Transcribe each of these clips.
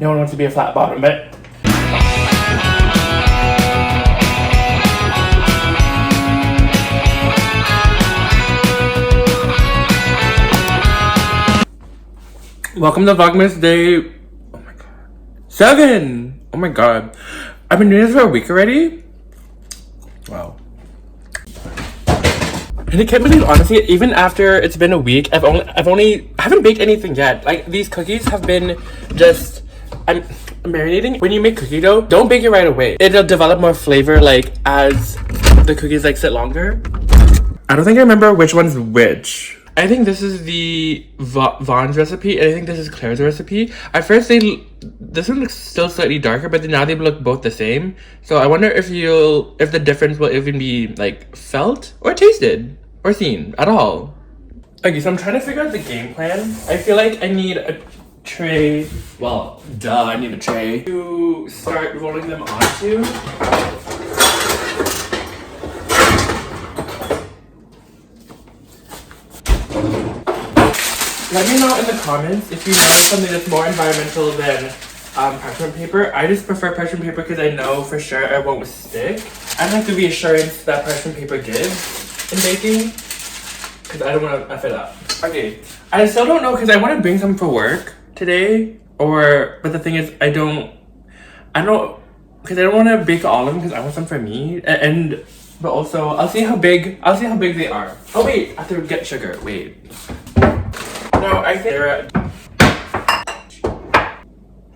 no one wants to be a flat bottom, but welcome to Vlogmas Day, oh my god, 7! Oh my god. I've been doing this for a week already? Wow. And I can't believe, honestly, even after it's been a week, I haven't baked anything yet. Like, these cookies have been just, I'm marinating. When you make cookie dough, don't bake it right away. It'll develop more flavor, like, as the cookies, like, sit longer. I don't think I remember which one's which. I think this is the Vaughn's recipe, and I think this is Claire's recipe. At first, this one looks still slightly darker, but then now they look both the same. So I wonder if the difference will even be like felt or tasted or seen at all. Okay, so I'm trying to figure out the game plan. I feel like I need a tray. Well, duh, I need a tray to start rolling them onto. Let me know in the comments if you know something that's more environmental than parchment paper. I just prefer parchment paper because I know for sure it won't stick. I like the reassurance that parchment paper gives in baking because I don't want to F it up. Okay, I still don't know because I want to bring some for work today, but the thing is I don't because I don't want to bake all of them because I want some for me but also I'll see how big they are. Oh wait, I have to get sugar. Wait. No, I think they're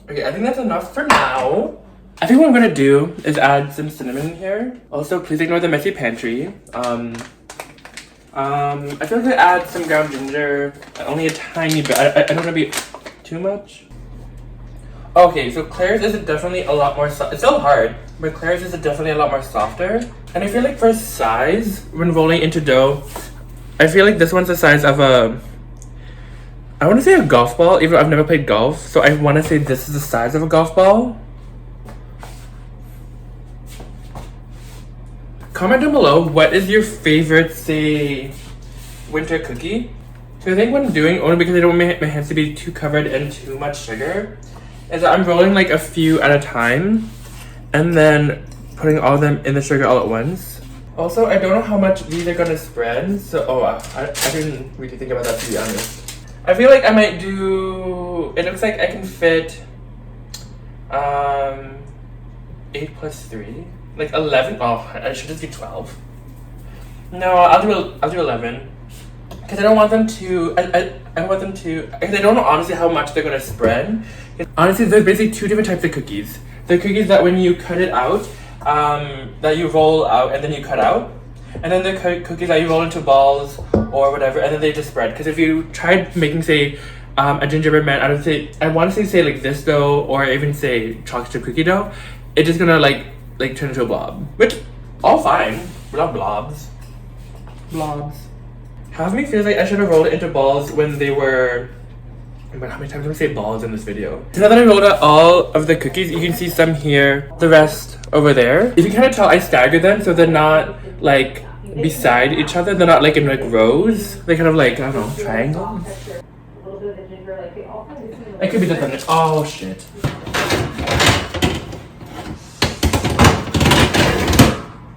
okay, I think that's enough for now. I think what I'm gonna do is add some cinnamon in here. Also, please ignore the messy pantry. I feel like I add some ground ginger, only a tiny bit. I don't want to be too much. Okay, so Claire's is definitely a lot more soft. It's still hard, but Claire's is definitely a lot more softer. And I feel like for size, when rolling into dough, I feel like this one's the size of I want to say a golf ball, even though I've never played golf. So I want to say this is the size of a golf ball. Comment down below, what is your favorite, say, winter cookie? So I think what I'm doing, only because I don't want my hands to be too covered in too much sugar, is that I'm rolling like a few at a time and then putting all of them in the sugar all at once. Also, I don't know how much these are going to spread. So, I didn't really think about that, to be honest. I feel like I might do, it looks like I can fit 8 plus 3, like 11. Oh, I should just do 12. No, I'll do 11. Because I don't want them to, I want them to, because I don't know honestly how much they're going to spread. Honestly, there's basically two different types of cookies. The cookies that when you cut it out, that you roll out and then you cut out. And then the cookies that you roll into balls or whatever, and then they just spread. Because if you tried making, say, a gingerbread man, I want to say like this dough, or even say chocolate chip cookie dough, it's just gonna like turn into a blob. Which, all fine. We're not blobs. Blobs. Half of me feels like I should have rolled it into balls when they were. But how many times did I say balls in this video? So now that I rolled out all of the cookies, you can see some here, the rest over there. You can kind of tell I staggered them so they're not like beside each other. They're not like in like rows. They're kind of like, I don't know, triangles. It could be the thunder. Oh shit.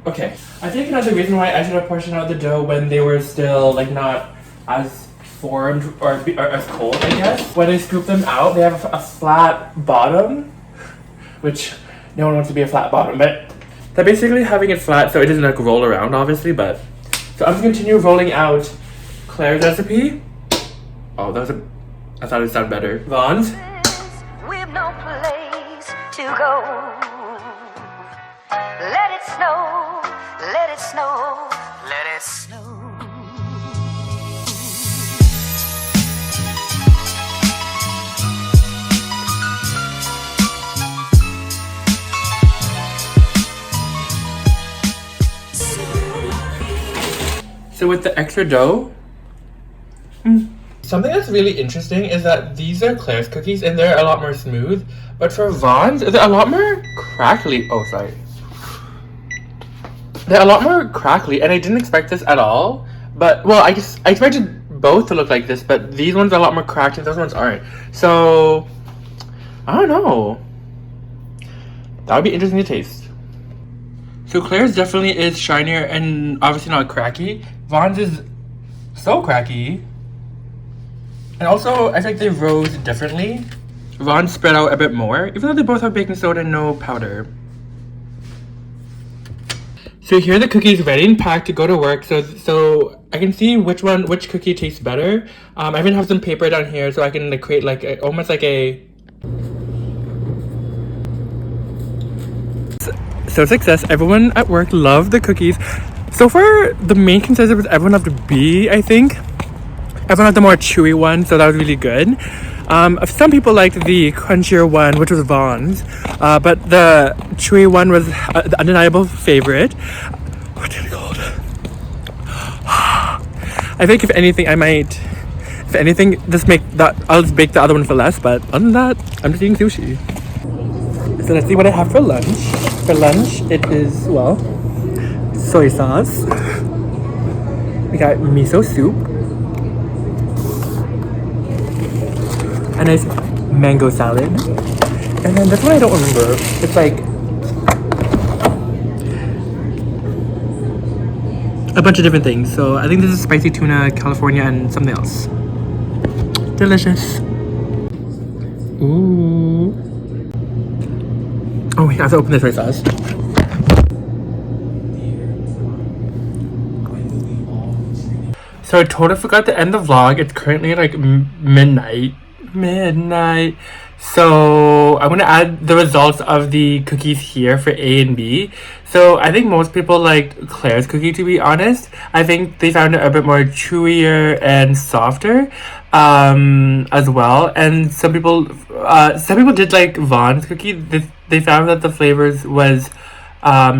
Okay. I think another reason why I should have portioned out the dough when they were still like not as formed or as cold, I guess. When I scoop them out, they have a flat bottom, which no one wants to be a flat bottom, but they're basically having it flat so it doesn't like roll around, obviously. But so I'm gonna continue rolling out Claire's recipe. Oh, I thought it would sound better. Vaughn's. We've no place to go. Let it snow, let it snow, let it snow. So with the extra dough, something that's really interesting is that these are Claire's cookies and they're a lot more smooth, but for Vaughn's, they're a lot more crackly. Oh, sorry. They're a lot more crackly, and I didn't expect this at all. But, well, I expected both to look like this, but these ones are a lot more cracked and those ones aren't. So, I don't know. That would be interesting to taste. So Claire's definitely is shinier and obviously not cracky. Vaughn's is so cracky. And also, I think they rose differently. Vaughn's spread out a bit more, even though they both have baking soda and no powder. So here are the cookies ready and packed to go to work. So I can see which cookie tastes better. I even have some paper down here so I can like create like almost like a. So success. Everyone at work loved the cookies. So far, the main consensus was everyone loved the B, I think. Everyone had the more chewy one, so that was really good. Some people liked the crunchier one, which was Vaughn's, but the chewy one was the undeniable favorite. Oh, it's really cold. I think if anything, just make that. I'll just bake the other one for less. But other than that, I'm just eating sushi. So let's see what I have for lunch. For lunch, it is soy sauce. We got miso soup. A nice mango salad. And then this one I don't remember. It's like a bunch of different things. So I think this is spicy tuna, California, and something else. Delicious. Ooh. Oh, I have to open this soy sauce. So I totally forgot to end the vlog. It's currently like midnight. So I'm gonna add the results of the cookies here for A and B. So I think most people liked Claire's cookie, to be honest. I think they found it a bit more chewier and softer as well. And some people did like Vaughn's cookie. They found that the flavors was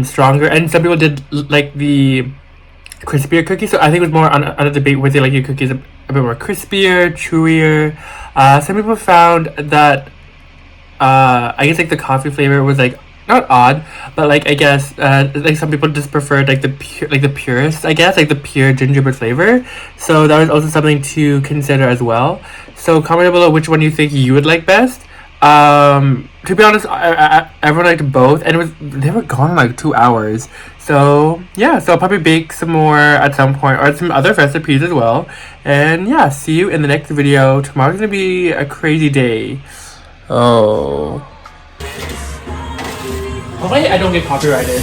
stronger, and some people did like the crispier cookie. So I think it was more on a debate whether they like your cookies a bit more crispier, chewier. Some people found that I guess like the coffee flavor was like not odd, but like I guess like some people just preferred like the purest, I guess, like the pure gingerbread flavor. So that was also something to consider as well. So comment below which one you think you would like best. To be honest, everyone liked both, and they were gone in like 2 hours. So yeah, so I'll probably bake some more at some point, or some other recipes as well. And yeah, see you in the next video. Tomorrow's gonna be a crazy day. Oh. Hopefully I don't get copyrighted.